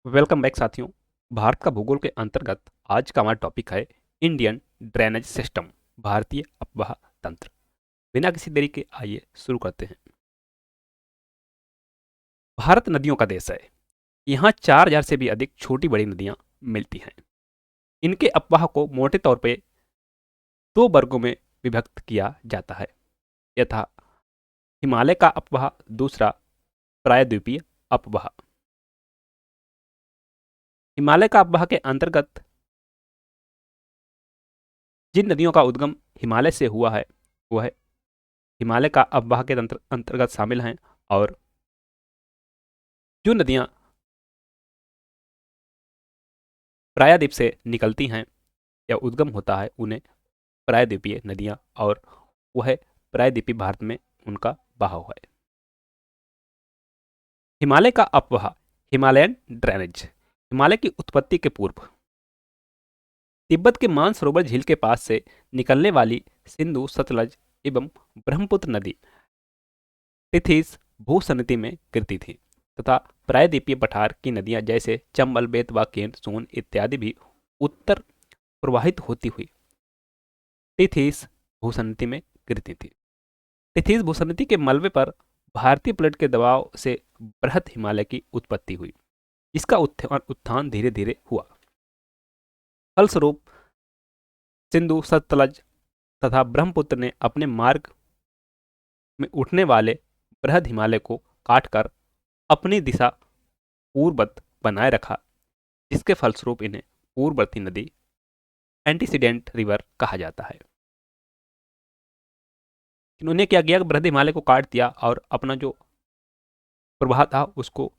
Welcome back साथियों। भारत का भूगोल के अंतर्गत आज का हमारा टॉपिक है इंडियन ड्रेनेज सिस्टम, भारतीय अपवाह तंत्र। बिना किसी देरी के आइए शुरू करते हैं। भारत नदियों का देश है। यहाँ 4000 से भी अधिक छोटी बड़ी नदियाँ मिलती हैं। इनके अपवाह को मोटे तौर पे दो वर्गों में विभक्त किया जाता है, यथा हिमालय का अपवाह, दूसरा प्रायद्वीपीय अपवाह। हिमालय का अपवाह के अंतर्गत जिन नदियों का उद्गम हिमालय से हुआ है वह हिमालय का अपवाह के अंतर्गत शामिल हैं, और जो नदियां प्रायद्वीप से निकलती हैं या उद्गम होता है उन्हें प्रायद्वीपीय नदियां, और वह प्रायद्वीपीय भारत में उनका बहाव है। हिमालय का अपवाह, हिमालयन ड्रेनेज। हिमालय की उत्पत्ति के पूर्व तिब्बत के मानसरोवर झील के पास से निकलने वाली सिंधु, सतलज एवं ब्रह्मपुत्र नदी तिथिस भूसंनति में गिरती थी, तथा प्रायद्वीपीय पठार की नदियां जैसे चंबल, बेतवा, केन, सोन इत्यादि भी उत्तर प्रवाहित होती हुई तिथिस भूसंनति में गिरती थी। तिथिस भूसंनति के मलबे पर भारतीय प्लेट के दबाव से बृहद हिमालय की उत्पत्ति हुई, जिसका उत्थान धीरे धीरे हुआ। फलस्वरूप सिंधु, सतलज तथा ब्रह्मपुत्र ने अपने मार्ग में उठने वाले बृहद हिमालय को काटकर अपनी दिशा पूर्ववत बनाए रखा, जिसके फलस्वरूप इन्हें पूर्ववर्ती नदी, एंटीसीडेंट रिवर कहा जाता है। इन्होंने क्या किया, बृहद हिमालय को काट दिया और अपना जो प्रवाह था उसको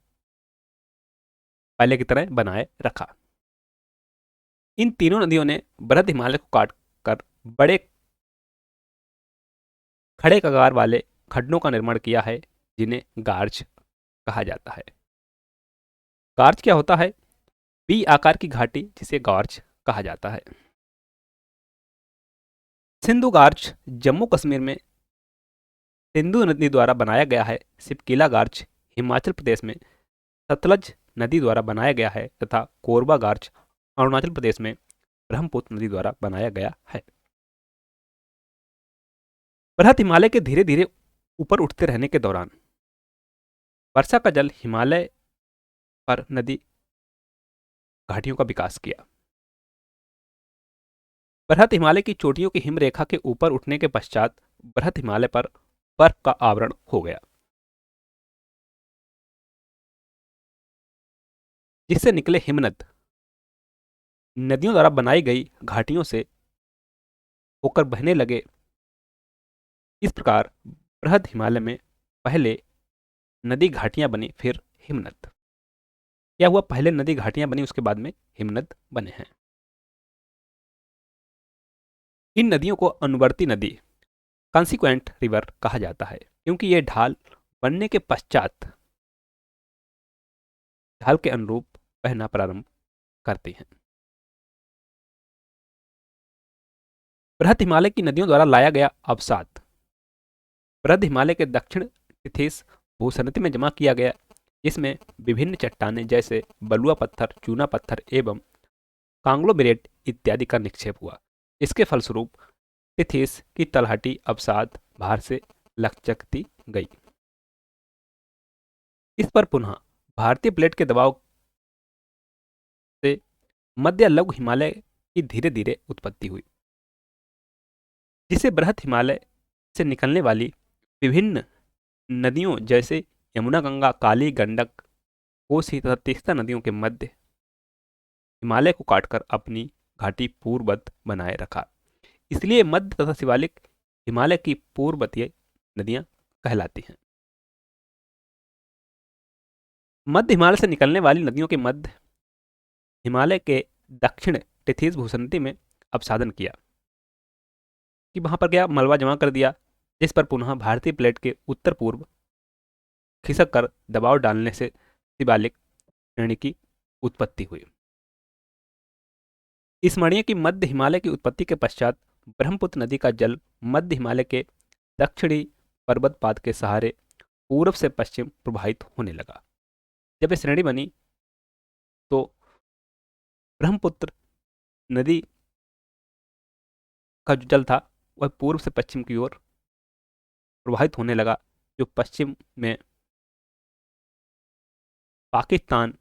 पहले की तरह बनाए रखा। इन तीनों नदियों ने बृहद हिमालय को काट कर बड़े खड़े कगार वाले खड्डों का निर्माण किया है, जिन्हें गार्ज कहा जाता है। गार्ज क्या होता है? बी आकार की घाटी, जिसे गार्ज कहा जाता है। सिंधु गार्ज जम्मू कश्मीर में सिंधु नदी द्वारा बनाया गया है। सिपकीला गार्ज हिमाचल प्रदेश में सतलज नदी द्वारा बनाया गया है, तथा कोरबा गार्ज अरुणाचल प्रदेश में ब्रह्मपुत्र नदी द्वारा बनाया गया है। बृहद हिमालय के धीरे धीरे ऊपर उठते रहने के दौरान वर्षा का जल हिमालय पर नदी घाटियों का विकास किया। बृहद हिमालय की चोटियों की हिमरेखा के ऊपर उठने के पश्चात बृहद हिमालय पर बर्फ का आवरण हो गया, जिससे निकले हिमनद नदियों द्वारा बनाई गई घाटियों से होकर बहने लगे। इस प्रकार बृहद हिमालय में पहले नदी घाटियां बनी, फिर हिमनद। क्या हुआ? पहले नदी घाटियां बनी, उसके बाद में हिमनद बने हैं। इन नदियों को अनुवर्ती नदी, कॉन्सिक्वेंट रिवर कहा जाता है, क्योंकि ये ढाल बनने के पश्चात ढाल के अनुरूप बहना प्रारंभ करती हैं। बृहद हिमालय की नदियों द्वारा लाया गया अवसाद बृहद हिमालय के दक्षिण तिथिस भूसंनति में जमा किया गया, जिसमें विभिन्न चट्टानें जैसे बलुआ पत्थर, चूना पत्थर एवं कांग्लोमेरेट इत्यादि का निक्षेप हुआ। इसके फलस्वरूप तिथिस की तलहटी अवसाद भार से लचकती गई। इस पर पुनः भारतीय प्लेट के दबाव से मध्य लघु हिमालय की धीरे धीरे उत्पत्ति हुई, जिसे बृहद हिमालय से निकलने वाली विभिन्न नदियों जैसे यमुना, गंगा, काली, गंडक, कोसी तथा तीस्ता नदियों के मध्य हिमालय को काटकर अपनी घाटी पूर्ववत बनाए रखा। इसलिए मध्य तथा शिवालिक हिमालय की पूर्ववर्तीय नदियां कहलाती हैं। मध्य हिमालय से निकलने वाली नदियों के मध्य हिमालय के दक्षिण टिथिस भूसंनति में अपसादन किया, कि वहां पर क्या मलबा जमा कर दिया, जिस पर पुनः भारतीय प्लेट के उत्तर पूर्व खिसक कर दबाव डालने से शिवालिक श्रेणी की उत्पत्ति हुई। स्मरणीय कि मध्य हिमालय की उत्पत्ति के पश्चात ब्रह्मपुत्र नदी का जल मध्य हिमालय के दक्षिणी पर्वतपाद के सहारे पूर्व से पश्चिम प्रवाहित होने लगा। जब यह श्रेणी बनी ब्रह्मपुत्र नदी का जो जल था वह पूर्व से पश्चिम की ओर प्रवाहित होने लगा, जो पश्चिम में पाकिस्तान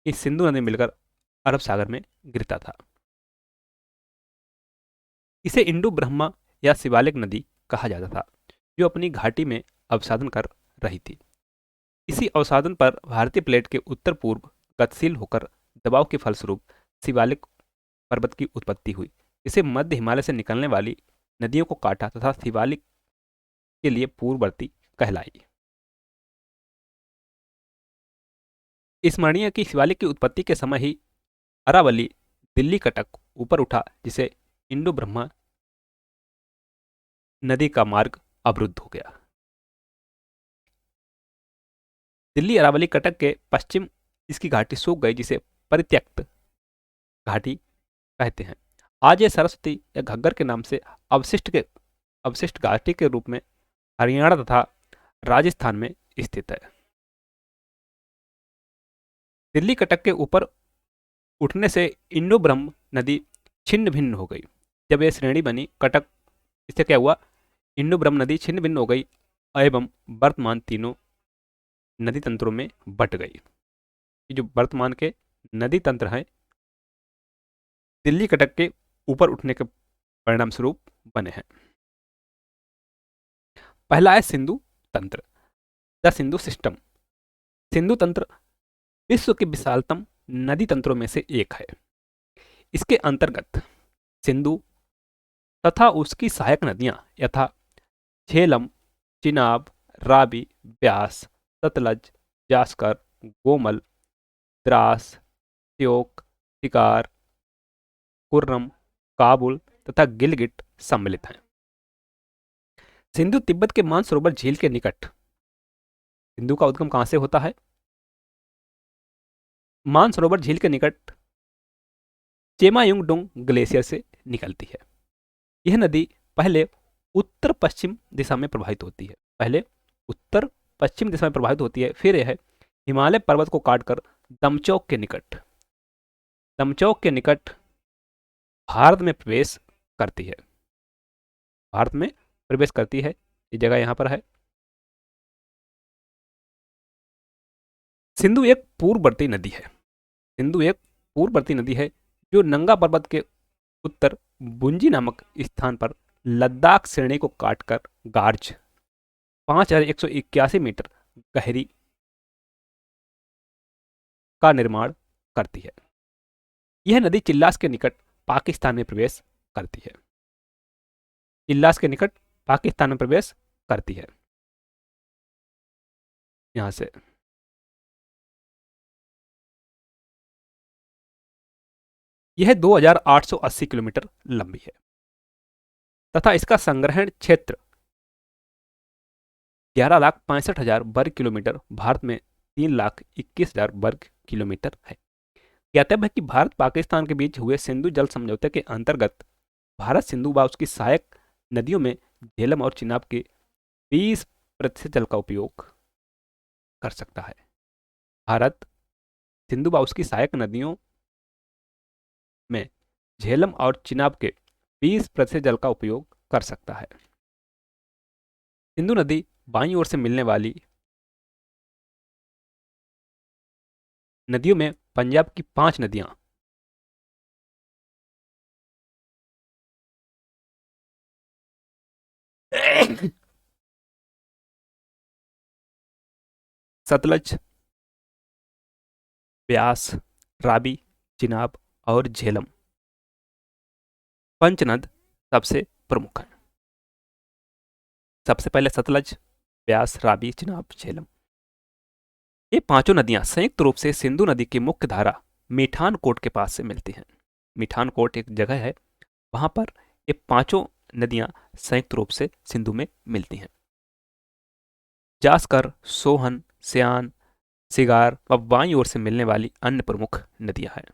की सिंधु नदी मिलकर अरब सागर में गिरता था। इसे इंडो ब्रह्मा या शिवालिक नदी कहा जाता था, जो अपनी घाटी में अवसादन कर रही थी। इसी अवसादन पर भारतीय प्लेट के उत्तर पूर्व गतिशील होकर दबाव के फलस्वरूप शिवालिक पर्वत की उत्पत्ति हुई। इसे मध्य हिमालय से निकलने वाली नदियों को काटा तथा शिवालिक के लिए पूर्ववर्ती कहलाई। स्मरणीय कि शिवालिक की उत्पत्ति के समय ही अरावली दिल्ली कटक ऊपर उठा, जिसे इंडो ब्रह्मा नदी का मार्ग अवरुद्ध हो गया। दिल्ली अरावली कटक के पश्चिम इसकी घाटी सूख गई, जिसे परित्यक्त घाटी कहते हैं। आज ये सरस्वती या घग्गर के नाम से अवशिष्ट घाटी के रूप में हरियाणा तथा राजस्थान में स्थित है। दिल्ली कटक के ऊपर उठने से इंडो ब्रह्म नदी छिन्न भिन्न हो गई। जब यह श्रेणी बनी कटक, इससे क्या हुआ, इंडो ब्रह्म नदी छिन्न भिन्न हो गई एवं वर्तमान तीनों नदी तंत्रों में बट गई। जो वर्तमान के नदी तंत्र हैं दिल्ली कटक के ऊपर उठने के परिणाम स्वरूप बने हैं। पहला है सिंधु तंत्र, द सिंधु सिस्टम। सिंधु तंत्र विश्व के विशालतम नदी तंत्रों में से एक है। इसके अंतर्गत सिंधु तथा उसकी सहायक नदियां यथा झेलम, चिनाब, रावी, ब्यास, सतलज, जास्कर, गोमल, द्रास, त्योक, शिकार, कुर्रम, काबुल तथा गिलगिट सम्मिलित हैं। सिंधु तिब्बत के मानसरोवर झील के निकट। सिंधु का उद्गम कहां से होता है? मानसरोवर झील के निकट चेमायुंगडोंग ग्लेशियर से निकलती है। यह नदी पहले उत्तर पश्चिम दिशा में प्रवाहित होती है। फिर यह हिमालय पर्वत को काटकर दमचौक के निकट भारत में प्रवेश करती है। ये जगह यहां पर है। सिंधु एक पूर्ववर्ती नदी है जो नंगा पर्वत के उत्तर बुंजी नामक स्थान पर लद्दाख श्रेणी को काटकर गार्ज 5181 मीटर गहरी का निर्माण करती है। यह नदी चिल्लास के निकट पाकिस्तान में प्रवेश करती है। यहां से यह 2880 किलोमीटर लंबी है तथा इसका संग्रहण क्षेत्र 11,65,000 वर्ग किलोमीटर, भारत में 3,21,000 वर्ग किलोमीटर है। ज्ञातव्य है कि भारत पाकिस्तान के बीच हुए सिंधु जल समझौते के अंतर्गत भारत सिंधु व उसकी सहायक नदियों में झेलम और चिनाब के 20% जल का उपयोग कर सकता है। भारत सिंधु व उसकी सहायक नदियों में झेलम और चिनाब के 20% जल का उपयोग कर सकता है। सिंधु नदी बाईं ओर से मिलने वाली नदियों में पंजाब की 5 नदियां सतलज, ब्यास, रावी, चिनाब और झेलम पंचनद सबसे प्रमुख है। सबसे पहले सतलज, ब्यास, रावी, चिनाब, झेलम। ये पांचों नदियां संयुक्त रूप से सिंधु नदी की मुख्य धारा मीठानकोट के पास से मिलती हैं। मीठानकोट एक जगह है, वहां पर ये पांचों नदियां संयुक्त रूप से सिंधु में मिलती हैं। जास्कर, सोहन, स्यान, सिगार व बाईं ओर से मिलने वाली अन्य प्रमुख नदियां हैं।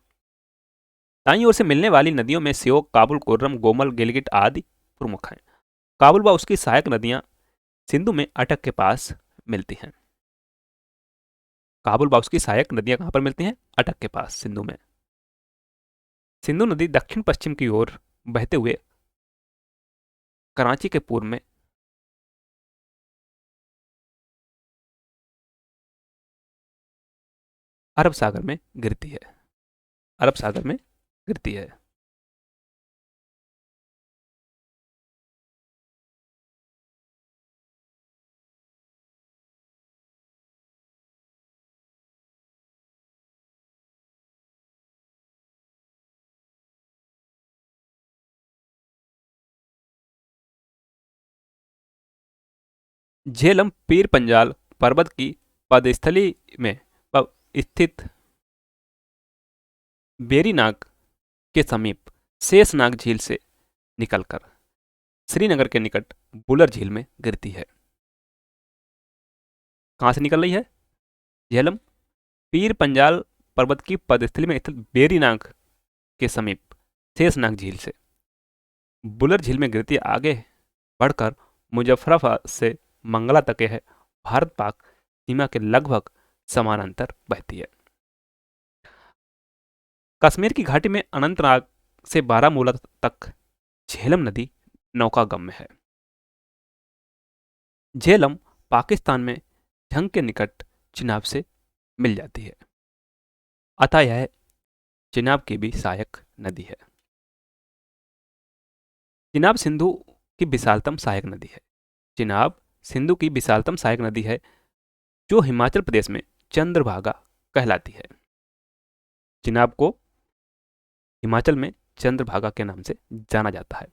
दाईं ओर से मिलने वाली नदियों में श्योक, काबुल, कुर्रम, गोमल, गिलगिट आदि प्रमुख हैं। काबुल व उसकी सहायक नदियां सिंधु में अटक के पास मिलती हैं। काबुल व उसकी सहायक नदियां कहां पर मिलती हैं? अटक के पास, सिंधु में। सिंधु नदी दक्षिण पश्चिम की ओर बहते हुए कराची के पूर्व में अरब सागर में गिरती है। अरब सागर में गिरती है। झेलम पीर पंजाल पर्वत की पदस्थली में स्थित बेरीनाग के समीप शेषनाग झील से निकलकर श्रीनगर के निकट बुलर झील में गिरती है। कहाँ से निकल रही है? झेलम पीर पंजाल पर्वत की पदस्थली में स्थित बेरीनाग के समीप शेषनाग झील से बुलर झील में गिरती है। आगे बढ़कर मुजफ्फराबाद से मंगला तक है भारत पाक सीमा के लगभग समानांतर बहती है। कश्मीर की घाटी में अनंतनाग से बारामूला तक झेलम नदी नौकागम्य है। झेलम पाकिस्तान में झंग के निकट चिनाब से मिल जाती है, अतः यह चिनाब की भी सहायक नदी है। चिनाब सिंधु की विशालतम सहायक नदी है। चिनाब सिंधु की विशालतम सहायक नदी है जो हिमाचल प्रदेश में चंद्रभागा कहलाती है। चिनाब को हिमाचल में चंद्रभागा के नाम से जाना जाता है।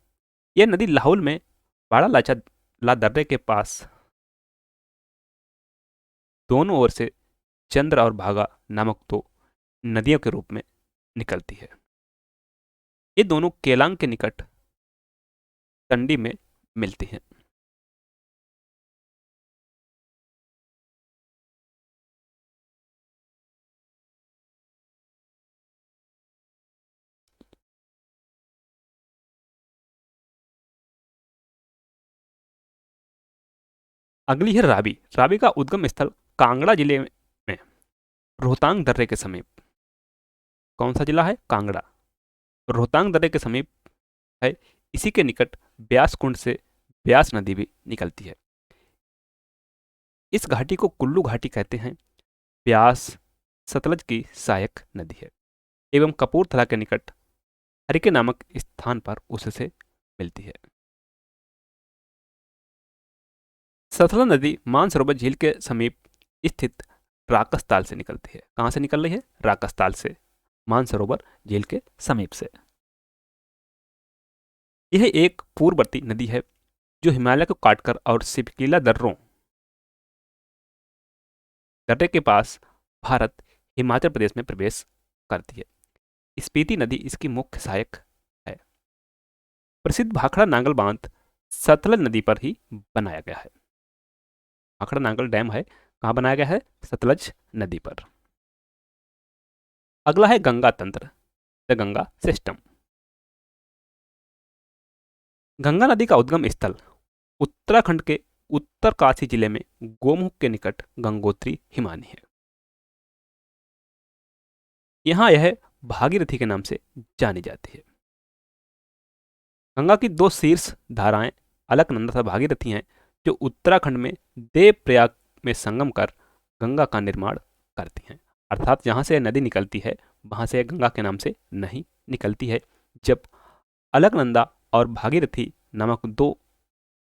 यह नदी लाहौल में बाड़ा लाचा दर्रे के पास दोनों ओर से चंद्र और भागा नामक दो नदियों के रूप में निकलती है। ये दोनों केलांग के निकट टंडी में मिलती हैं। अगली है रावी। रावी का उद्गम स्थल कांगड़ा जिले में रोहतांग दर्रे के समीप। कौन सा जिला है? कांगड़ा। रोहतांग दर्रे के समीप है। इसी के निकट ब्यास कुंड से ब्यास नदी भी निकलती है। इस घाटी को कुल्लू घाटी कहते हैं। ब्यास सतलज की सहायक नदी है एवं कपूरथला के निकट हरिके नामक स्थान पर उससे मिलती है। सतलज नदी मानसरोवर झील के समीप स्थित राकसताल से निकलती है। कहाँ से निकल रही है? राकसताल से, मानसरोवर झील के समीप से। यह एक पूर्ववर्ती नदी है जो हिमालय को काटकर और सिपकीला दर्रे के पास भारत हिमाचल प्रदेश में प्रवेश करती है। स्पीति नदी इसकी मुख्य सहायक है। प्रसिद्ध भाखड़ा नांगल बांध सतलज नदी पर ही बनाया गया है। भाखड़ा नांगल डैम है, कहाँ बनाया गया है? सतलज नदी पर। अगला है गंगा तंत्र, द गंगा सिस्टम। गंगा नदी का उद्गम स्थल उत्तराखंड के उत्तरकाशी जिले में गोमुख के निकट गंगोत्री हिमानी है। यहां यह भागीरथी के नाम से जानी जाती है। गंगा की दो शीर्ष धाराएं अलकनंदा तथा भागीरथी हैं जो उत्तराखंड में देवप्रयाग में संगम कर गंगा का निर्माण करती हैं। अर्थात जहां से नदी निकलती है वहां से गंगा के नाम से नहीं निकलती है। जब अलकनंदा और भागीरथी नामक दो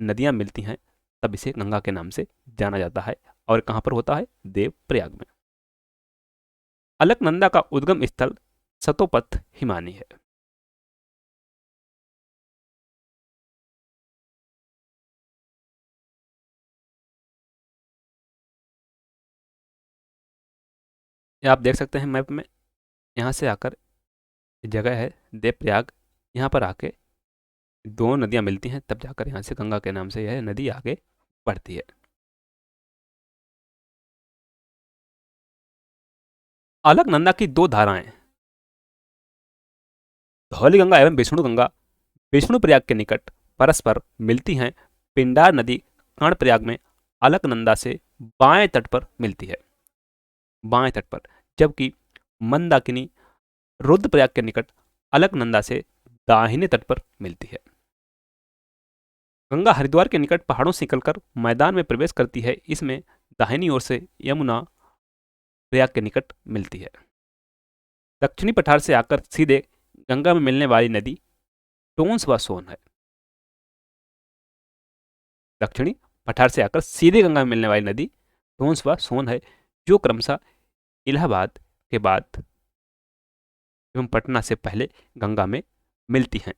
नदियां मिलती हैं तब इसे गंगा के नाम से जाना जाता है। और कहां पर होता है? देवप्रयाग में। अलकनंदा का उद्गम स्थल सतोपथ हिमानी है। ये आप देख सकते हैं मैप में। यहाँ से आकर जगह है देवप्रयाग, यहाँ पर आके दो नदियां मिलती हैं तब जाकर यहाँ से गंगा के नाम से यह नदी आगे बढ़ती है। अलकनंदा की दो धाराएं धौली गंगा एवं विष्णु गंगा विष्णु प्रयाग के निकट परस्पर मिलती हैं। पिंडार नदी कर्णप्रयाग में अलकनंदा से बाएं तट पर मिलती है, बाएं तट पर। जबकि मंदाकिनी रुद्रप्रयाग के निकट अलकनंदा से दाहिने तट पर मिलती है। गंगा हरिद्वार के निकट पहाड़ों से निकलकर मैदान में प्रवेश करती है। इसमें दाहिनी ओर से यमुना प्रयाग के निकट मिलती है। दक्षिणी पठार से आकर सीधे गंगा में मिलने वाली नदी टोंस व सोन है। दक्षिणी पठार से आकर सीधे गंगा में मिलने वाली नदी टोंस व सोन है, जो क्रमशः इलाहाबाद के बाद एवं पटना से पहले गंगा में मिलती हैं।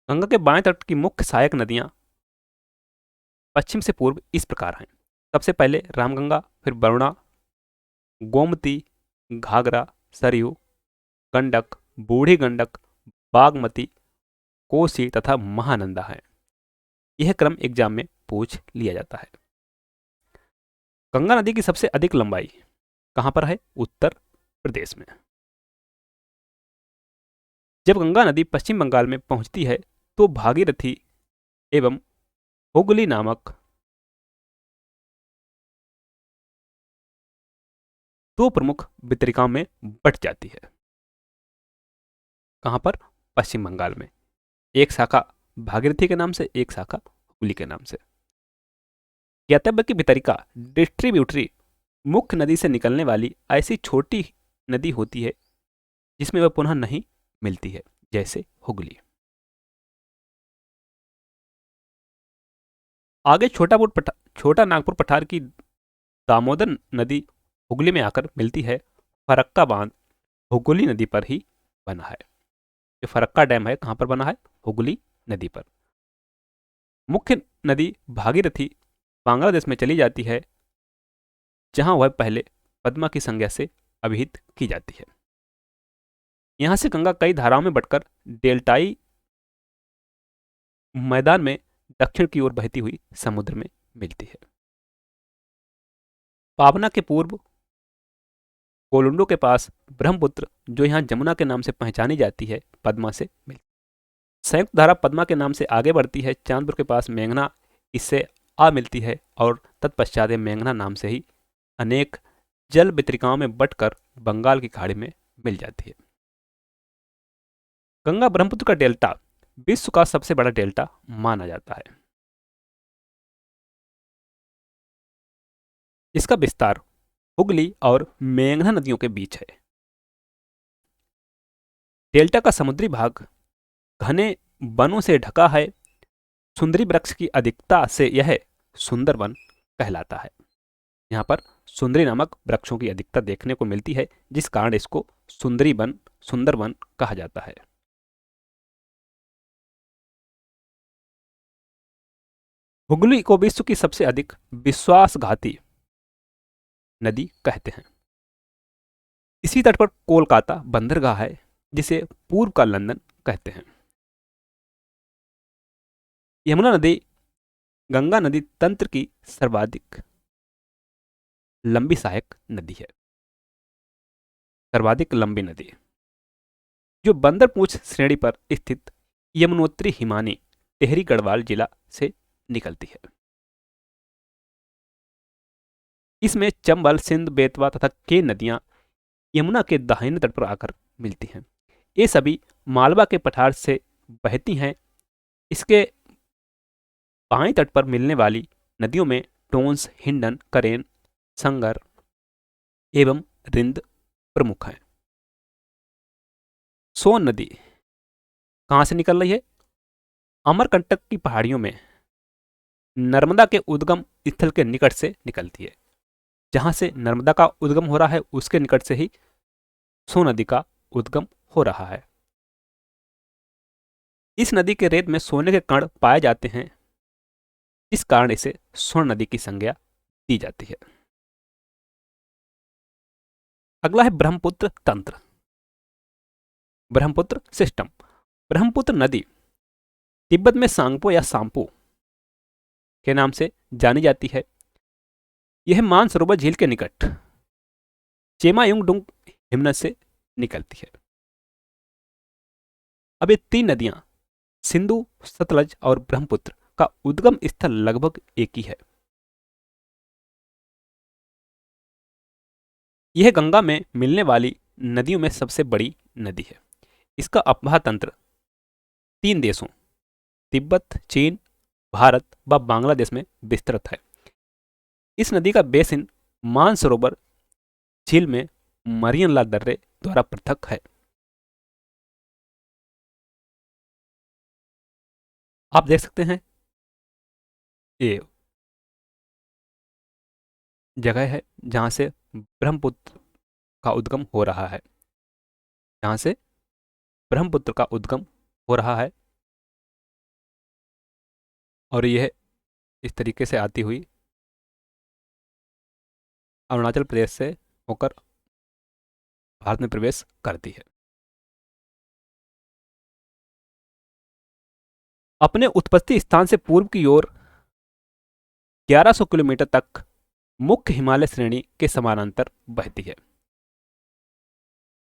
गंगा के बाएं तट की मुख्य सहायक नदियां पश्चिम से पूर्व इस प्रकार हैं। सबसे पहले रामगंगा, फिर वरुणा, गोमती, घाघरा, सरयू, गंडक, बूढ़ी गंडक, बागमती, कोसी तथा महानंदा है। यह क्रम एग्जाम में पूछ लिया जाता है। गंगा नदी की सबसे अधिक लंबाई कहां पर है? उत्तर प्रदेश में। जब गंगा नदी पश्चिम बंगाल में पहुंचती है तो भागीरथी एवं हुगली नामक दो प्रमुख वितरिकाओं में बट जाती है। कहां पर? पश्चिम बंगाल में। एक शाखा भागीरथी के नाम से, एक शाखा हुगली के नाम से। ज्ञातव्य की वितरिका डिस्ट्रीब्यूटरी मुख्य नदी से निकलने वाली ऐसी छोटी नदी होती है जिसमें वह पुनः नहीं मिलती है, जैसे हुगली। आगे छोटा नागपुर पठार की दामोदर नदी हुगली में आकर मिलती है। फरक्का बांध हुगली नदी पर ही बना है। जो फरक्का डैम है कहां पर बना है? हुगली नदी पर। मुख्य नदी भागीरथी बांग्लादेश में चली जाती है, जहां वह पहले पद्मा की संज्ञा से अभिहित की जाती है। यहां से गंगा कई धाराओं में बटकर डेल्टाई मैदान में दक्षिण की ओर बहती हुई समुद्र में मिलती है। पावना के पूर्व कोलुंडो के पास ब्रह्मपुत्र, जो यहां जमुना के नाम से पहचानी जाती है, पद्मा से मिलती है। संयुक्त धारा पद्मा के नाम से आगे बढ़ती है। चांदपुर के पास मेघना इससे आ मिलती है और तत्पश्चात मेघना नाम से ही अनेक जल वितरिकाओं में बटकर बंगाल की खाड़ी में मिल जाती है। गंगा ब्रह्मपुत्र का डेल्टा विश्व का सबसे बड़ा डेल्टा माना जाता है। इसका विस्तार हुगली और मेघना नदियों के बीच है। डेल्टा का समुद्री भाग घने वनों से ढका है। सुंदरी वृक्ष की अधिकता से यह सुंदरवन कहलाता है। यहाँ पर सुंदरी नामक वृक्षों की अधिकता देखने को मिलती है, जिस कारण इसको सुंदरवन कहा जाता है। हुगली को विश्व की सबसे अधिक विश्वासघाती नदी कहते हैं। इसी तट पर कोलकाता बंदरगाह है, जिसे पूर्व का लंदन कहते हैं। यमुना नदी गंगा नदी तंत्र की सर्वाधिक लंबी सहायक नदी है। सर्वाधिक लंबी नदी जो बंदरपूंछ श्रेणी पर स्थित यमुनोत्री हिमानी टेहरी गढ़वाल जिला से निकलती है। इसमें चंबल, सिंध, बेतवा तथा केन नदियां यमुना के दाहिने तट पर आकर मिलती हैं। ये सभी मालवा के पठार से बहती हैं। इसके बाएं तट पर मिलने वाली नदियों में टोंस, हिंडन, करेन, संगर एवं रिंद प्रमुख हैं। सोन नदी कहां से निकल रही है? अमरकंटक की पहाड़ियों में नर्मदा के उद्गम स्थल के निकट से निकलती है। जहां से नर्मदा का उद्गम हो रहा है, उसके निकट से ही सोन नदी का उद्गम हो रहा है। इस नदी के रेत में सोने के कण पाए जाते हैं, इस कारण इसे स्वर्ण नदी की संज्ञा दी जाती है। अगला है ब्रह्मपुत्र तंत्र, ब्रह्मपुत्र सिस्टम। ब्रह्मपुत्र नदी तिब्बत में सांगपो या सांपू के नाम से जानी जाती है। यह मानसरोवर झील के निकट चेमायुंगडुंग हिमनद से निकलती है। अब ये तीन नदियां सिंधु, सतलज और ब्रह्मपुत्र का उद्गम स्थल लगभग एक ही है। यह गंगा में मिलने वाली नदियों में सबसे बड़ी नदी है। इसका अफवाह तंत्र 3 देशों तिब्बत, चीन, भारत व बांग्लादेश में विस्तृत है। इस नदी का बेसिन मानसरोवर झील में मरियन ला दर्रे द्वारा पृथक है। आप देख सकते हैं ये जगह है जहां से ब्रह्मपुत्र का उद्गम हो रहा है, जहां से ब्रह्मपुत्र का उद्गम हो रहा है। और यह इस तरीके से आती हुई अरुणाचल प्रदेश से होकर भारत में प्रवेश करती है। अपने उत्पत्ति स्थान से पूर्व की ओर 1100 किलोमीटर तक मुख्य हिमालय श्रेणी के समानांतर बहती है,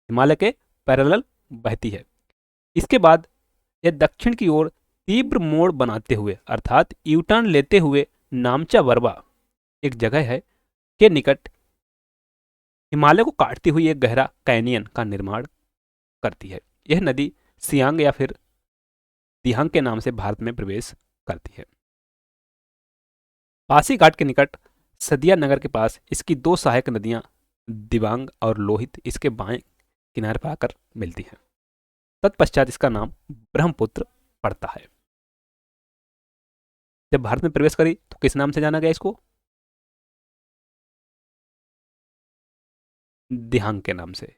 हिमालय के पैरेलल बहती है। इसके बाद यह दक्षिण की ओर तीव्र मोड़ बनाते हुए अर्थात यूटर्न लेते हुए नामचा बरवा एक जगह है के निकट हिमालय को काटती हुई एक गहरा कैनियन का निर्माण करती है। यह नदी सियांग या फिर दिहांग के नाम से भारत में प्रवेश करती है। पासीघाट के निकट सदिया नगर के पास इसकी 2 सहायक नदियां दिबांग और लोहित इसके बाएं किनारे पर आकर मिलती हैं। तत्पश्चात इसका नाम ब्रह्मपुत्र पड़ता है। जब भारत में प्रवेश करी तो किस नाम से जाना गया इसको? दिहांग के नाम से।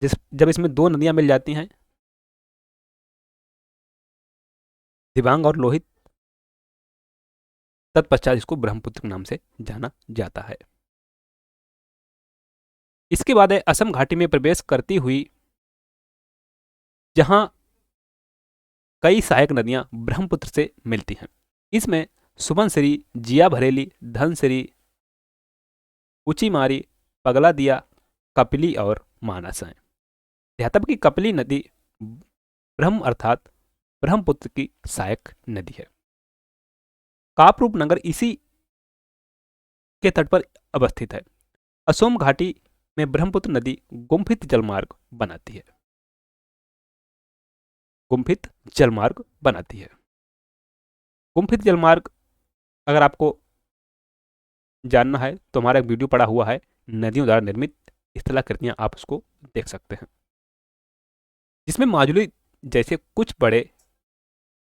जब इसमें 2 नदियां मिल जाती हैं, दिबांग और लोहित, तत्पश्चात इसको ब्रह्मपुत्र के नाम से जाना जाता है। इसके बाद है असम घाटी में प्रवेश करती हुई, जहां कई सहायक नदियां ब्रह्मपुत्र से मिलती हैं। इसमें सुबनसिरी, जिया भरेली, धनसिरी, उचीमारी, पगला दिया, कपिली और मानस हैं। ध्यातव्य की कपिली नदी ब्रह्म अर्थात ब्रह्मपुत्र की सहायक नदी है। कापरूप नगर इसी के तट पर अवस्थित है। असोम घाटी में ब्रह्मपुत्र नदी गुम्फित जलमार्ग बनाती है, गुम्फित जलमार्ग बनाती है। गुम्फित जलमार्ग अगर आपको जानना है तो हमारा एक वीडियो पड़ा हुआ है, नदियों द्वारा निर्मित स्थलाकृतियां, आप उसको देख सकते हैं, जिसमें माजुली जैसे कुछ बड़े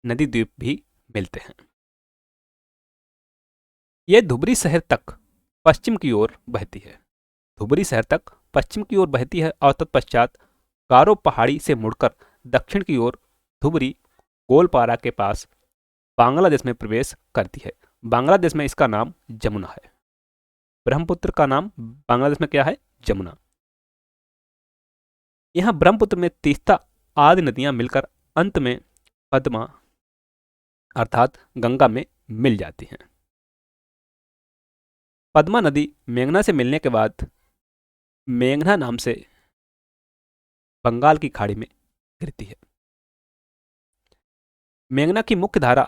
नदी द्वीप भी मिलते हैं। यह धुबरी शहर तक पश्चिम की ओर बहती है, धुबरी शहर तक पश्चिम की ओर बहती है और तत्पश्चात गारो पहाड़ी से मुड़कर दक्षिण की ओर धुबरी गोलपारा के पास बांग्लादेश में प्रवेश करती है। बांग्लादेश में इसका नाम जमुना है। ब्रह्मपुत्र का नाम बांग्लादेश में क्या है? जमुना। यहां ब्रह्मपुत्र में तीस्ता आदि नदियां मिलकर अंत में पद्मा अर्थात गंगा में मिल जाती हैं। पद्मा नदी मेघना से मिलने के बाद मेघना नाम से बंगाल की खाड़ी में गिरती है। मेघना की मुख्य धारा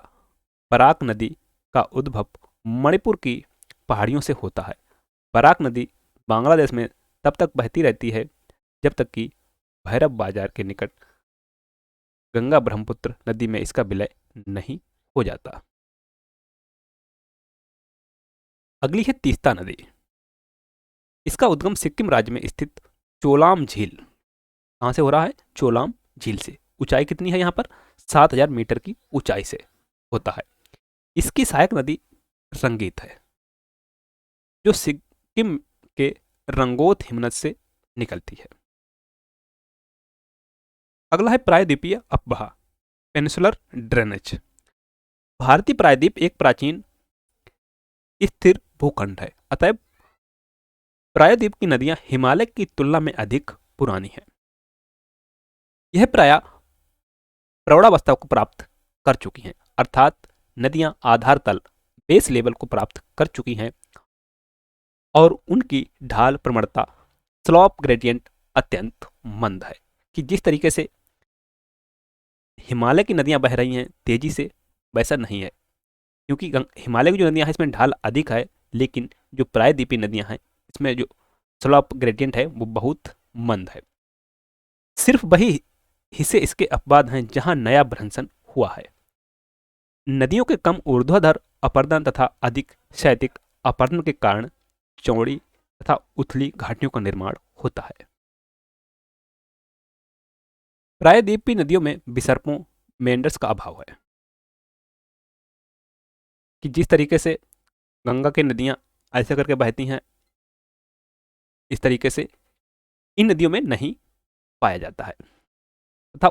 बराक नदी का उद्भव मणिपुर की पहाड़ियों से होता है। बराक नदी बांग्लादेश में तब तक बहती रहती है जब तक कि भैरव बाजार के निकट गंगा ब्रह्मपुत्र नदी में इसका विलय नहीं हो जाता। अगली है तीस्ता नदी। इसका उद्गम सिक्किम राज्य में स्थित चोलाम झील, कहां से हो रहा है? चोलाम झील से। ऊंचाई कितनी है यहाँ पर? 7000 मीटर की ऊंचाई से होता है। इसकी सहायक नदी रंगीत है, जो सिक्किम के रंगोत हिमनद से निकलती है। अगला है प्रायद्वीपीय अपवाह, पेनिसुलर ड्रेनेज। भारतीय प्रायद्वीप एक प्राचीन स्थिर भूखंड है, अतएव प्रायद्वीप की नदियां हिमालय की तुलना में अधिक पुरानी हैं। यह प्राय प्रौढ़ावस्था को प्राप्त कर चुकी हैं, अर्थात नदियां आधार तल बेस लेवल को प्राप्त कर चुकी हैं और उनकी ढाल प्रवणता स्लोप ग्रेडियंट अत्यंत मंद है। कि जिस तरीके से हिमालय की नदियां बह रही हैं तेजी से, वैसा नहीं है, क्योंकि हिमालय की जो नदियां हैं इसमें ढाल अधिक है, लेकिन जो प्रायद्वीपीय नदियां हैं इसमें जो स्लोप ग्रेडियंट है वो बहुत मंद है। सिर्फ वही हिस्से इसके अपवाद हैं जहां नया भ्रंशन हुआ है। नदियों के कम ऊर्ध्वाधर अपरदन तथा अधिक क्षैतिज अपरदन के कारण चौड़ी तथा उथली घाटियों का निर्माण होता है। प्रायद्वीपीय नदियों में विसर्पों मेंडर्स का अभाव है कि जिस तरीके से गंगा की नदियां ऐसे करके बहती हैं, इस तरीके से इन नदियों में नहीं पाया जाता है तथा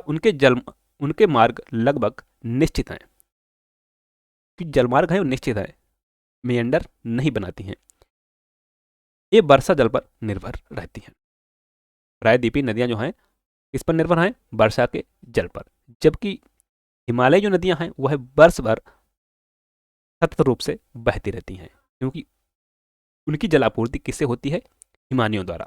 उनके मार्ग लगभग निश्चित हैं कि जलमार्ग है वो निश्चित है, मेंडर नहीं बनाती हैं। ये वर्षा जल पर निर्भर रहती हैं। प्रायद्वीपीय नदियां जो हैं किस पर निर्भर हैं? वर्षा के जल पर। जबकि हिमालय जो नदियां हैं वह वर्ष भर सतत रूप से बहती रहती हैं, क्योंकि उनकी जलापूर्ति किससे होती है? हिमानियों द्वारा।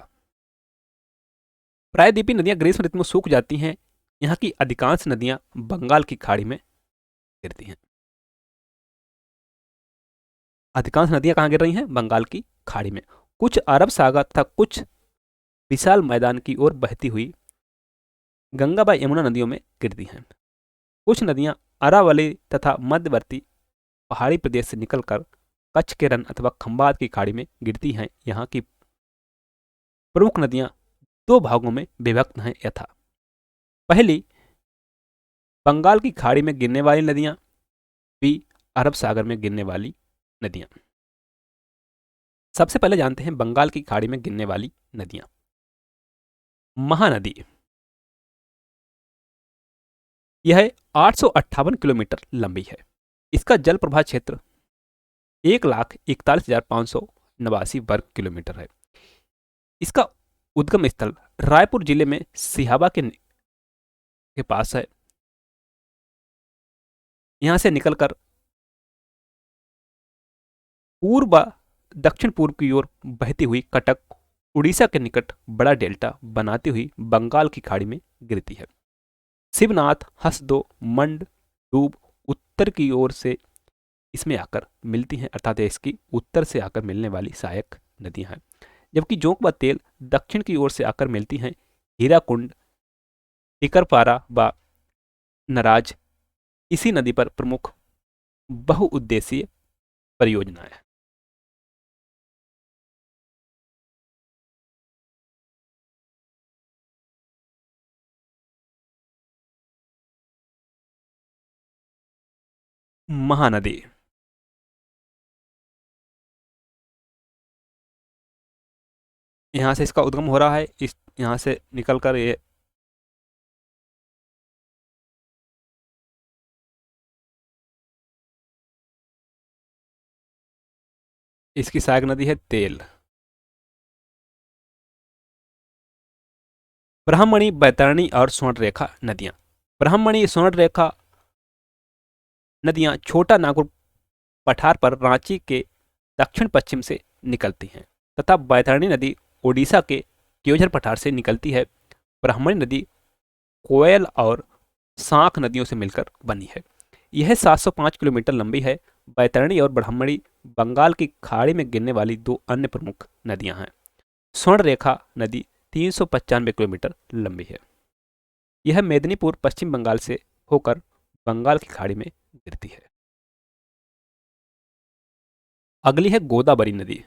प्रायद्वीपीय नदियां ग्रीष्म ऋतु में सूख जाती हैं। यहाँ की अधिकांश नदियां बंगाल की खाड़ी में गिरती हैं। अधिकांश नदियां कहाँ गिर रही हैं? बंगाल की खाड़ी में। कुछ अरब सागर तथा कुछ विशाल मैदान की ओर बहती हुई गंगा व यमुना नदियों में गिरती हैं। कुछ नदियां अरावली तथा मध्यवर्ती पहाड़ी प्रदेश से निकलकर कच्छ के रन अथवा खंबात की खाड़ी में गिरती हैं। यहाँ की प्रमुख नदियां दो भागों में विभक्त हैं यथा पहली बंगाल की खाड़ी में गिरने वाली नदियां, बी अरब सागर में गिरने वाली नदियां। सबसे पहले जानते हैं बंगाल की खाड़ी में गिरने वाली नदियां। महानदी, यह 858 किलोमीटर लंबी है। इसका जल प्रवाह क्षेत्र 1,41,589 वर्ग किलोमीटर है। इसका उद्गम स्थल रायपुर जिले में सिहावा के पास है। यहां से निकलकर पूर्व दक्षिण पूर्व की ओर बहती हुई कटक उड़ीसा के निकट बड़ा डेल्टा बनाती हुई बंगाल की खाड़ी में गिरती है। शिवनाथ, हसदो, मंड, डूब उत्तर की ओर से इसमें आकर मिलती हैं, अर्थात इसकी उत्तर से आकर मिलने वाली सहायक नदियां हैं। जबकि जोंक व तेल दक्षिण की ओर से आकर मिलती हैं। हीराकुंड, टिकरपारा व नराज इसी नदी पर प्रमुख बहुउद्देशीय परियोजना है। महानदी, यहां से इसका उद्गम हो रहा है, इस यहां से निकलकर ये इसकी सहायक नदी है तेल। ब्राह्मणी, बैतरणी और स्वर्णरेखा नदियां। ब्राह्मणी, स्वर्णरेखा नदियां छोटा नागपुर पठार पर रांची के दक्षिण पश्चिम से निकलती हैं तथा बैतरणी नदी ओडिशा के क्योंझर पठार से निकलती है। ब्राह्मणी नदी कोयल और सांख नदियों से मिलकर बनी है। यह 705 किलोमीटर लंबी है। बैतरणी और ब्राह्मणी बंगाल की खाड़ी में गिरने वाली दो अन्य प्रमुख नदियां हैं। स्वर्णरेखा नदी 395 किलोमीटर लंबी है। यह मेदिनीपुर पश्चिम बंगाल से होकर बंगाल की खाड़ी में गिरती है। अगली है गोदावरी नदी।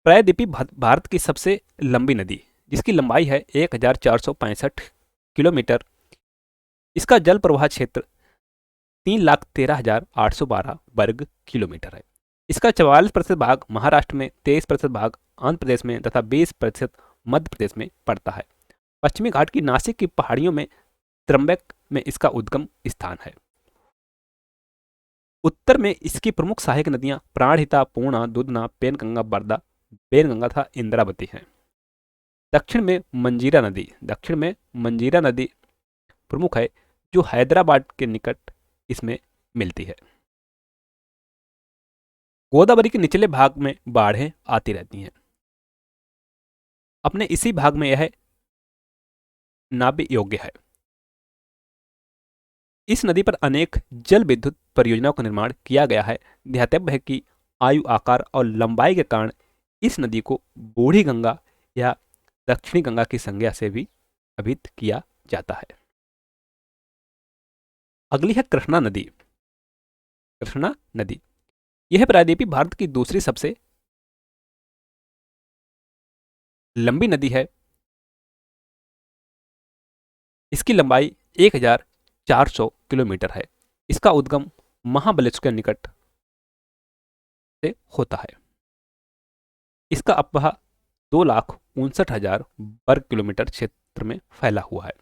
प्रायद्वीपीय भारत की सबसे लंबी नदी, जिसकी लंबाई है 1465 किलोमीटर। इसका जल प्रवाह क्षेत्र 3,13,812 वर्ग किलोमीटर है। इसका 44% भाग महाराष्ट्र में, 23% भाग आंध्र प्रदेश में तथा 20% मध्य प्रदेश में पड़ता है। पश्चिमी घाट की नासिक की पहाड़ियों में त्र्यंबक में इसका उद्गम स्थान है। उत्तर में इसकी प्रमुख सहायक नदियां प्राणहिता, पूर्णा, दुधना, पेनगंगा, बरदा, बेनगंगा तथा इंद्रावती हैं। दक्षिण में मंजीरा नदी प्रमुख है, जो हैदराबाद के निकट इसमें मिलती है। गोदावरी के निचले भाग में बाढ़ें आती रहती हैं। अपने इसी भाग में यह नाव्य योग्य है। इस नदी पर अनेक जल विद्युत परियोजनाओं का निर्माण किया गया है। ध्यातव्य है कि आयु, आकार और लंबाई के कारण इस नदी को बूढ़ी गंगा या दक्षिणी गंगा की संज्ञा से भी अभिहित किया जाता है। अगली है कृष्णा नदी। कृष्णा नदी यह प्रायद्वीपीय भारत की दूसरी सबसे लंबी नदी है। इसकी लंबाई 1400 किलोमीटर है। इसका उद्गम महाबलेश्वर के निकट से होता है। इसका अपवाह 2,59,000 वर्ग किलोमीटर क्षेत्र में फैला हुआ है,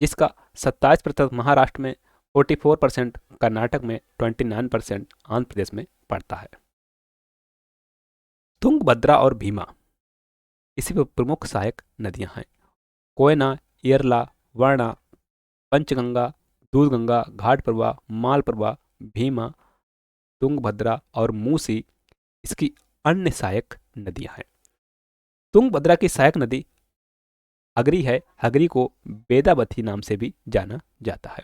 जिसका 27% महाराष्ट्र में, 44% कर्नाटक में, 29% आंध्र प्रदेश में पड़ता है। तुंगभद्रा और भीमा इसी पर प्रमुख सहायक नदियां हैं। कोयना, येरला, वर्णा, पंचगंगा, दूधगंगा, घाटप्रभा, मालप्रभा, भीमा, तुंगभद्रा और मूसी इसकी अन्य सहायक नदियां हैं। तुंगभद्रा की सहायक नदी हगरी है। हगरी को वेदावती नाम से भी जाना जाता है।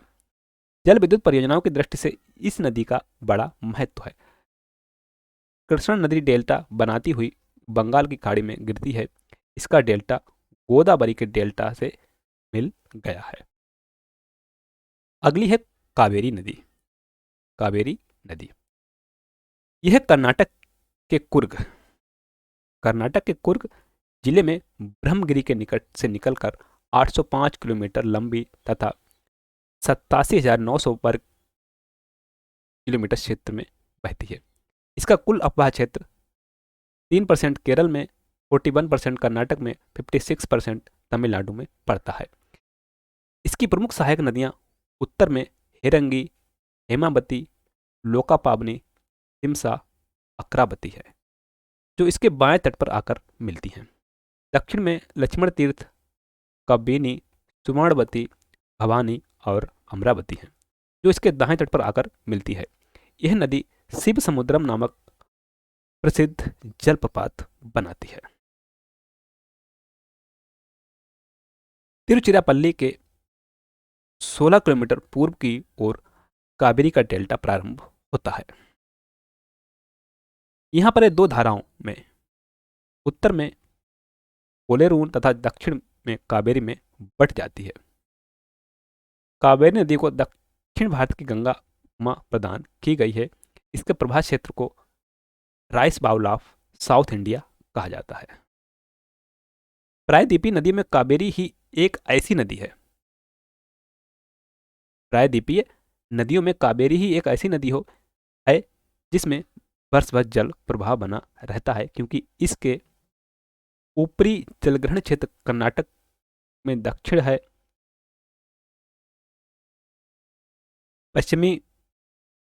जल विद्युत परियोजनाओं की दृष्टि से इस नदी का बड़ा महत्व है। कृष्णा नदी डेल्टा बनाती हुई बंगाल की खाड़ी में गिरती है। इसका डेल्टा गोदावरी के डेल्टा से मिल गया है। अगली है कावेरी नदी। कावेरी नदी यह कर्नाटक के कुर्ग जिले में ब्रह्मगिरी के निकट से निकलकर 805 किलोमीटर लंबी तथा 87,900 वर्ग किलोमीटर क्षेत्र में बहती है। इसका कुल अपवाह क्षेत्र 3% केरल में, 41% कर्नाटक में, 56% तमिलनाडु में पड़ता है। इसकी प्रमुख सहायक नदियां उत्तर में हेरंगी, हेमावती, लोकापावनी, तिमसा, अक्रावती है, जो इसके बाएं तट पर आकर मिलती हैं। दक्षिण में लक्ष्मण तीर्थ, कबिनी, सुवर्णवती, भवानी और अमरावती हैं, जो इसके दाएं तट पर आकर मिलती है। यह नदी शिव समुद्रम नामक प्रसिद्ध जलप्रपात बनाती है। तिरुचिरापल्ली के 16 किलोमीटर पूर्व की ओर कावेरी का डेल्टा प्रारंभ होता है। यहां पर दो धाराओं में, उत्तर में कोलेरून तथा दक्षिण में कावेरी में बट जाती है। कावेरी नदी को दक्षिण भारत की गंगा मां प्रदान की गई है। इसके प्रभाव क्षेत्र को rice bowl of south India कहा जाता है। प्रायद्वीपीय नदी में कावेरी ही एक ऐसी नदी है। प्रायद्वीपीय नदियों में कावेरी ही एक ऐसी नदी है जिसमें वर्ष भर जल प्रवाह बना रहता है, क्योंकि इसके ऊपरी जलग्रहण क्षेत्र कर्नाटक में दक्षिण है, पश्चिमी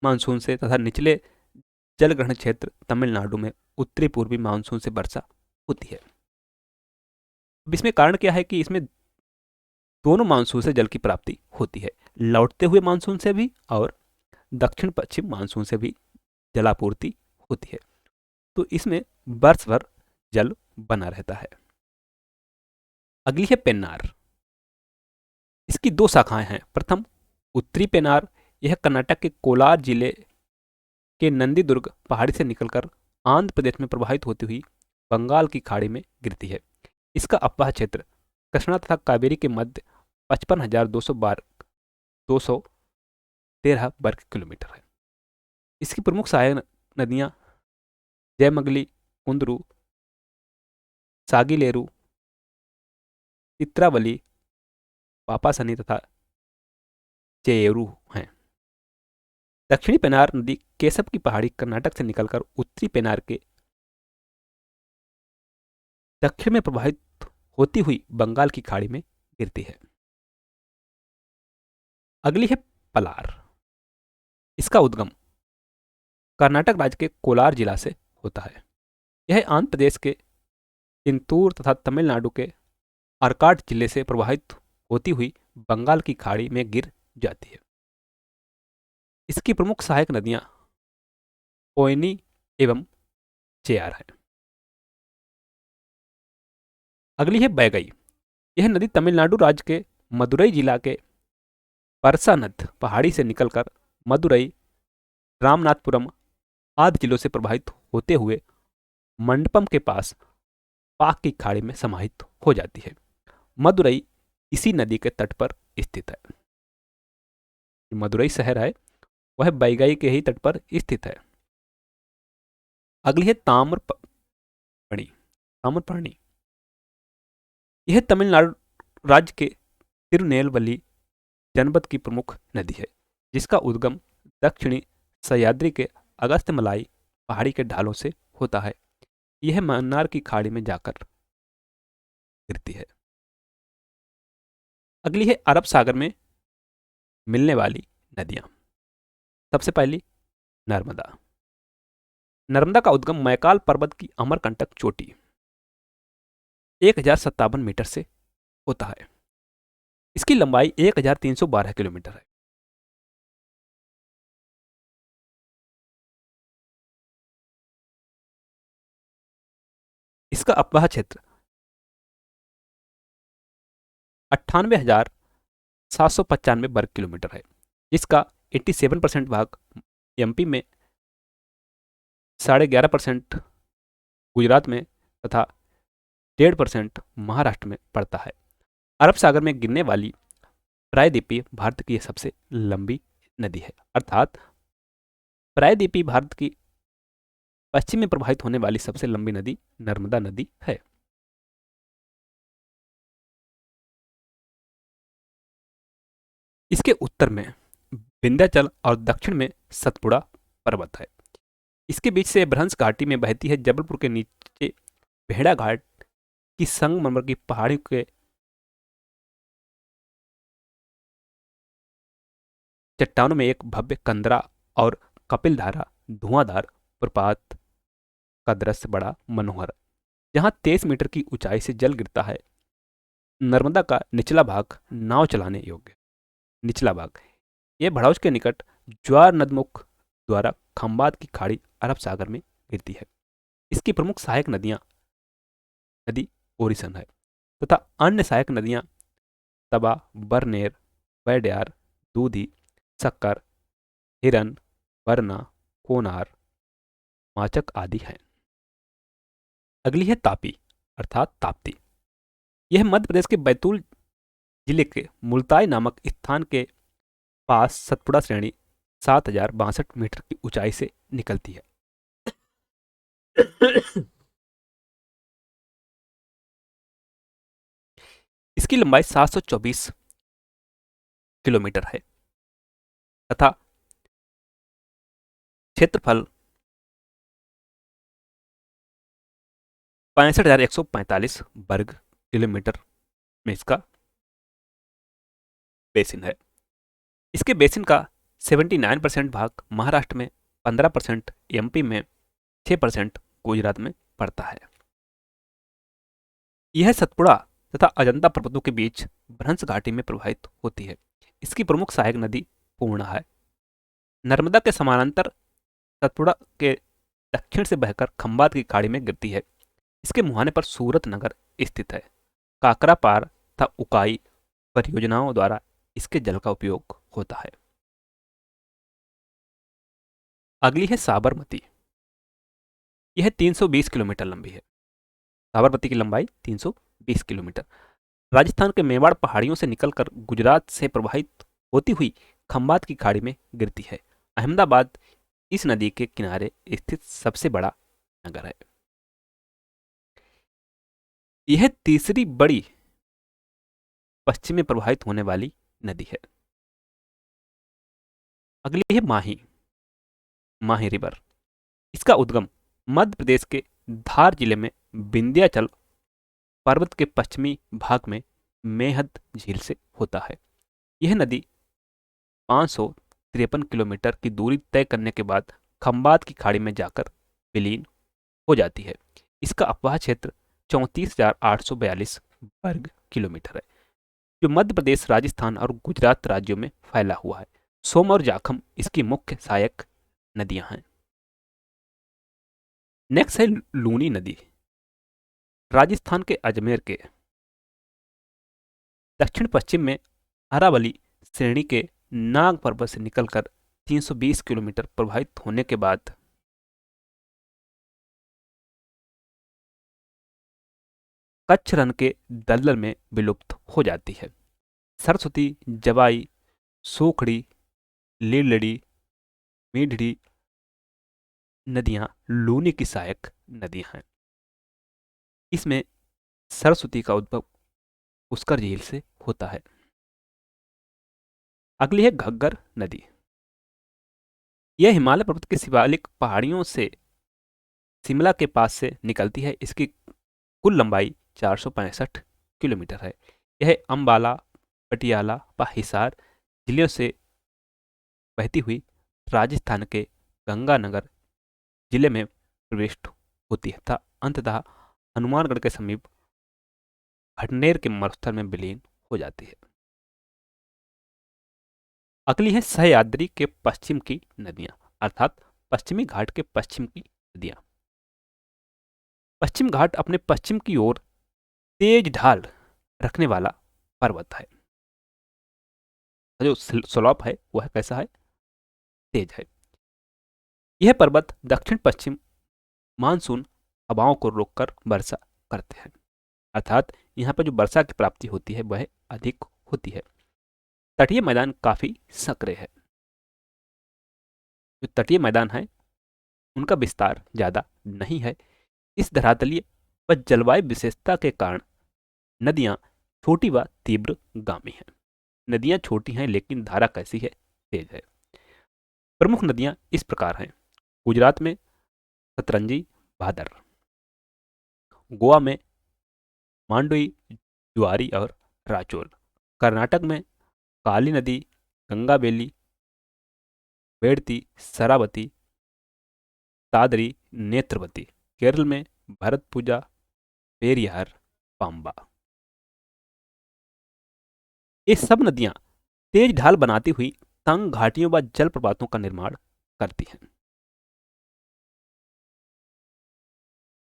मानसून से, तथा निचले जलग्रहण क्षेत्र तमिलनाडु में उत्तरी पूर्वी मानसून से वर्षा होती है। अब इसमें कारण क्या है कि इसमें दोनों मानसून से जल की प्राप्ति होती है, लौटते हुए मानसून से भी और दक्षिण पश्चिम मानसून से भी जलापूर्ति होती है। तो इसमें वर्ष भर जल बना रहता है। अगली है पेन्नार। इसकी दो शाखाएं हैं। प्रथम उत्तरी पेन्नार, यह कर्नाटक के कोलार जिले के नंदीदुर्ग पहाड़ी से निकलकर आंध्र प्रदेश में प्रवाहित होती हुई बंगाल की खाड़ी में गिरती है। इसका अपवाह क्षेत्र कृष्णा तथा कावेरी के मध्य 55,213 वर्ग किलोमीटर है। इसकी प्रमुख सहायक नदियां जयमगली, कुंदरू, सागिलेरू, चित्रावली, पापासनी तथा चेयरू हैं। दक्षिणी पेनार नदी केशव की पहाड़ी कर्नाटक से निकलकर उत्तरी पेनार के दक्षिण में प्रवाहित होती हुई बंगाल की खाड़ी में गिरती है। अगली है पलार। इसका उद्गम कर्नाटक राज्य के कोलार जिला से होता है। यह आंध्र प्रदेश के चिंतूर तथा तमिलनाडु के आर्काट जिले से प्रवाहित होती हुई बंगाल की खाड़ी में गिर जाती है। इसकी प्रमुख सहायक नदियां कोयनी एवं चेयार है। अगली है बैगई। यह नदी तमिलनाडु राज्य के मदुरई जिला के परसानद पहाड़ी से निकलकर मदुरई, रामनाथपुरम आदि जिलों से प्रवाहित होते हुए मंडपम के पास पाक की खाड़ी में समाहित हो जाती है। मदुरई इसी नदी के तट पर स्थित है। मदुरई शहर है वह बैगाई के ही तट पर स्थित है। अगली है ताम्रपर्णी। यह तमिलनाडु राज्य के तिरुनेलवेली जनपद की प्रमुख नदी है, जिसका उद्गम दक्षिणी सह्याद्री के अगस्त्यमलाई पहाड़ी के ढालों से होता है। यह मन्नार की खाड़ी में जाकर गिरती है। अगली है अरब सागर में मिलने वाली नदियां। सबसे पहली नर्मदा। नर्मदा का उद्गम मैकाल पर्वत की अमरकंटक चोटी 1057 मीटर से होता है। इसकी लंबाई 1312 किलोमीटर है। इसका अपवाह क्षेत्र 98,795 वर्ग किलोमीटर है, जिसका 87% भाग एमपी में, 11.5% गुजरात में तथा 1.5% महाराष्ट्र में पड़ता है। अरब सागर में गिरने वाली प्रायद्वीपीय भारत की यह सबसे लंबी नदी है, अर्थात प्रायद्वीपीय भारत की पश्चिम में प्रवाहित होने वाली सबसे लंबी नदी नर्मदा नदी है। इसके उत्तर में विंध्याचल और दक्षिण में सतपुड़ा पर्वत है। इसके बीच से भ्रंश घाटी में बहती है। जबलपुर के नीचे भेड़ा घाट की संगमरमर की पहाड़ी के चट्टानों में एक भव्य कंदरा और कपिलधारा धुआंधार प्रपात का दृश्य बड़ा मनोहर, जहां 23 मीटर की ऊंचाई से जल गिरता है। नर्मदा का निचला भाग नाव चलाने योग्य। निचला भाग यह भड़ौच के निकट ज्वार नदमुख द्वारा खंबात की खाड़ी अरब सागर में गिरती है। इसकी प्रमुख सहायक नदी ओरिसन है तथा अन्य सहायक नदियां तबा, बरनेर, वैड्यार, दूधी, सक्कर, हिरन, वरना, कोनार, माचक आदि हैं। अगली है तापी अर्थात ताप्ती। यह मध्य प्रदेश के बैतूल जिले के मुल्ताई नामक स्थान के पास सतपुड़ा श्रेणी 7,062 मीटर की ऊंचाई से निकलती है। इसकी लंबाई 724 किलोमीटर है तथा क्षेत्रफल 65,145 वर्ग किलोमीटर में इसका बेसिन है। इसके बेसिन का 79% भाग महाराष्ट्र में, 15% एमपी में, 6% गुजरात में पड़ता है। यह सतपुड़ा तथा अजंता पर्वतों के बीच भ्रंश घाटी में प्रवाहित होती है। इसकी प्रमुख सहायक नदी पूर्णा है। नर्मदा के समानांतर सतपुड़ा के दक्षिण से बहकर खंबात की खाड़ी में गिरती है। इसके मुहाने पर सूरत नगर स्थित है। काकरा पार तथा उकाई परियोजनाओं द्वारा इसके जल का उपयोग होता है। अगली है साबरमती। यह 320 किलोमीटर लंबी है। साबरमती की लंबाई 320 किलोमीटर राजस्थान के मेवाड़ पहाड़ियों से निकलकर गुजरात से प्रवाहित होती हुई खंबात की खाड़ी में गिरती है। अहमदाबाद इस नदी के किनारे स्थित सबसे बड़ा नगर है। यह तीसरी बड़ी पश्चिम में प्रवाहित होने वाली नदी है। अगली है माही रिवर। इसका उद्गम मध्य प्रदेश के धार जिले में विंध्याचल पर्वत के पश्चिमी भाग में मेहद झील से होता है। यह नदी 553 किलोमीटर की दूरी तय करने के बाद खंबात की खाड़ी में जाकर विलीन हो जाती है। इसका अपवाह क्षेत्र 34,842 वर्ग किलोमीटर है, जो मध्य प्रदेश, राजस्थान और गुजरात राज्यों में फैला हुआ है। सोम और जाखम इसकी मुख्य सहायक नदियां हैं। नेक्स्ट है लूनी नदी। राजस्थान के अजमेर के दक्षिण पश्चिम में अरावली श्रेणी के नाग पर्वत से निकलकर 320 किलोमीटर प्रवाहित होने के बाद कच्छ रण के दलदल में विलुप्त हो जाती है। सरस्वती, जवाई, सोखड़ी, लीलड़ी, मीढ़ी नदियां लूनी की सहायक नदियां हैं। इसमें सरस्वती का उद्भव पुष्कर झील से होता है। अगली है घग्गर नदी। यह हिमालय पर्वत की शिवालिक पहाड़ियों से शिमला के पास से निकलती है। इसकी कुल लंबाई 465 किलोमीटर है। यह अंबाला, पटियाला व हिसार जिलों से बहती हुई राजस्थान के गंगानगर जिले में प्रविष्ट होती है तथा अंततः हनुमानगढ़ के समीप हटनेर के मरुस्थल में विलीन हो जाती है। अगली है सह्याद्री के पश्चिम की नदियां, अर्थात पश्चिमी घाट के पश्चिम की नदियां। पश्चिम घाट अपने पश्चिम की ओर तेज ढाल रखने वाला पर्वत है। जो स्लोप है वह कैसा है? तेज है। यह पर्वत दक्षिण पश्चिम मानसून हवाओं को रोककर वर्षा करते हैं, अर्थात यहाँ पर जो वर्षा की प्राप्ति होती है वह अधिक होती है। तटीय मैदान काफी संकरे है। जो तटीय मैदान है उनका विस्तार ज्यादा नहीं है। इस धरातलीय व जलवायु विशेषता के कारण नदियां छोटी व तीव्र गामी हैं। नदियां छोटी हैं लेकिन धारा कैसी है? तेज है। प्रमुख नदियां इस प्रकार हैं। गुजरात में सतरंजी, भादर। गोवा में मांडवी, जुआरी और राचोल। कर्नाटक में काली नदी, गंगाबेली, बेड़ती, सरावती, तादरी, नेत्रवती। केरल में भरतपुजा, पेरियार, पाम्बा। ये सब नदियां तेज ढाल बनाती हुई तंग घाटियों व जलप्रपातों का निर्माण करती हैं।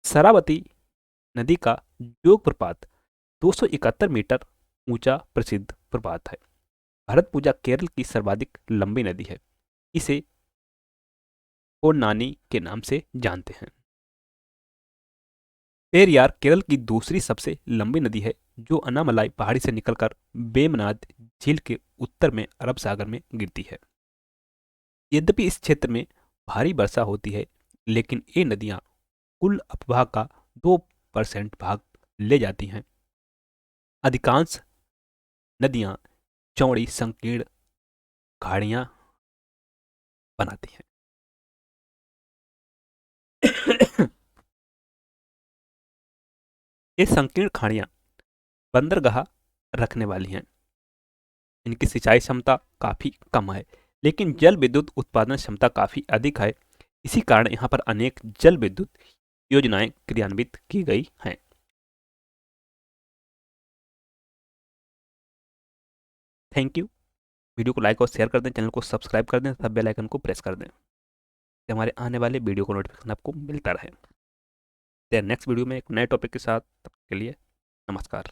सरावती नदी का जोग प्रपात 271 मीटर ऊंचा प्रसिद्ध प्रपात है। भरतपुजा केरल की सर्वाधिक लंबी नदी है। इसे पोन्नानी के नाम से जानते हैं। पेरियार केरल की दूसरी सबसे लंबी नदी है जो अन्नामलाई पहाड़ी से निकलकर वेमनाड झील के उत्तर में अरब सागर में गिरती है। यद्यपि इस क्षेत्र में भारी वर्षा होती है लेकिन ये नदियां कुल अपवाह का 2% भाग ले जाती हैं। अधिकांश नदियां चौड़ी संकीर्ण खाड़ियां बनाती हैं। ये संकीर्ण खाड़ियां बंदरगाह रखने वाली हैं। इनकी सिंचाई क्षमता काफी कम है लेकिन जल विद्युत उत्पादन क्षमता काफी अधिक है। इसी कारण यहाँ पर अनेक जल विद्युत योजनाएं क्रियान्वित की गई हैं। Thank you. वीडियो को लाइक और शेयर कर दें, चैनल को सब्सक्राइब कर दें तथा बेल आइकन को प्रेस कर दें कि हमारे आने वाले वीडियो को नोटिफिकेशन आपको मिलता रहे। नेक्स्ट वीडियो में एक नए टॉपिक के साथ, तब तक के लिए नमस्कार।